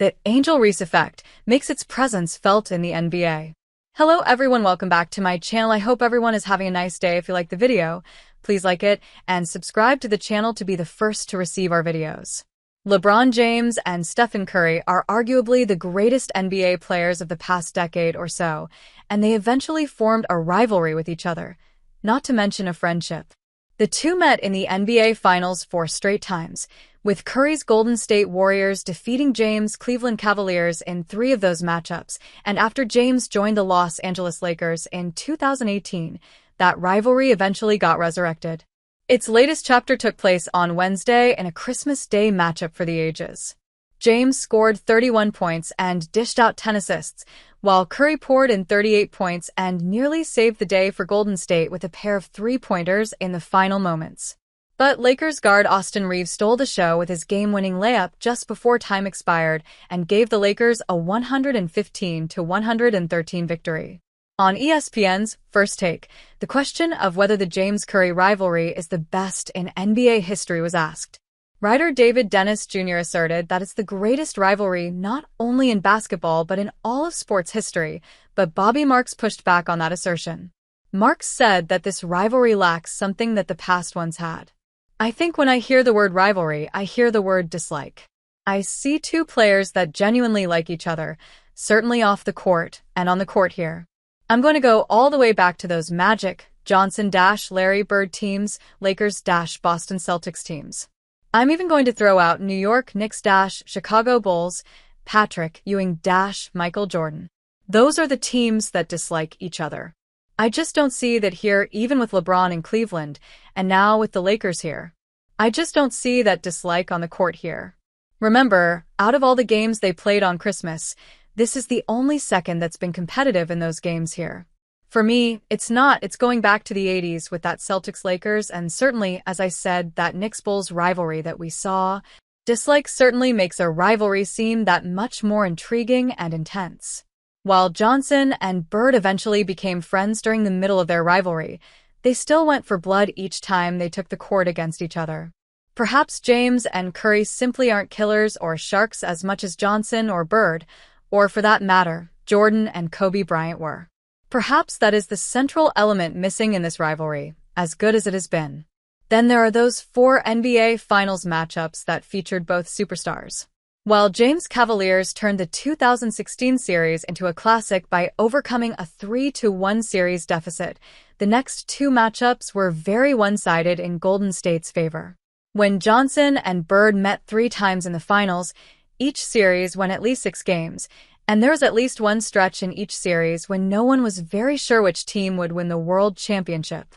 The Angel Reese effect makes its presence felt in the NBA. Hello everyone, welcome back to my channel. I hope everyone is having a nice day. If you like the video, please like it and subscribe to the channel to be the first to receive our videos. LeBron James and Stephen Curry are arguably the greatest NBA players of the past decade or so, and they eventually formed a rivalry with each other, not to mention a friendship. The two met in the NBA Finals 4 straight times, with Curry's Golden State Warriors defeating James' Cleveland Cavaliers in 3 of those matchups, and after James joined the Los Angeles Lakers in 2018, that rivalry eventually got resurrected. Its latest chapter took place on Wednesday in a Christmas Day matchup for the ages. James scored 31 points and dished out 10 assists, while Curry poured in 38 points and nearly saved the day for Golden State with a pair of three-pointers in the final moments. But Lakers guard Austin Reeves stole the show with his game-winning layup just before time expired and gave the Lakers a 115-113 victory. On ESPN's First Take, the question of whether the James-Curry rivalry is the best in NBA history was asked. Writer David Dennis Jr. asserted that it's the greatest rivalry not only in basketball but in all of sports history, but Bobby Marks pushed back on that assertion. Marks said that this rivalry lacks something that the past ones had. I think when I hear the word rivalry, I hear the word dislike. I see two players that genuinely like each other, certainly off the court and on the court here. I'm going to go all the way back to those Magic, Johnson-Larry Bird teams, Lakers-Boston Celtics teams. I'm even going to throw out New York Knicks-Chicago Bulls, Patrick Ewing-Michael Jordan. Those are the teams that dislike each other. I just don't see that here, even with LeBron in Cleveland, and now with the Lakers here. I just don't see that dislike on the court here. Remember, out of all the games they played on Christmas, this is the only second that's been competitive in those games here. For me, it's not. It's going back to the 80s with that Celtics-Lakers and certainly, as I said, that Knicks-Bulls rivalry that we saw. Dislike certainly makes a rivalry seem that much more intriguing and intense. While Johnson and Bird eventually became friends during the middle of their rivalry, they still went for blood each time they took the court against each other. Perhaps James and Curry simply aren't killers or sharks as much as Johnson or Bird, or for that matter, Jordan and Kobe Bryant were. Perhaps that is the central element missing in this rivalry, as good as it has been. Then there are those 4 NBA Finals matchups that featured both superstars. While James' Cavaliers turned the 2016 series into a classic by overcoming a 3-1 series deficit, the next 2 matchups were very one-sided in Golden State's favor. When Johnson and Bird met 3 times in the finals, each series went at least 6 games, and there was at least one stretch in each series when no one was very sure which team would win the world championship.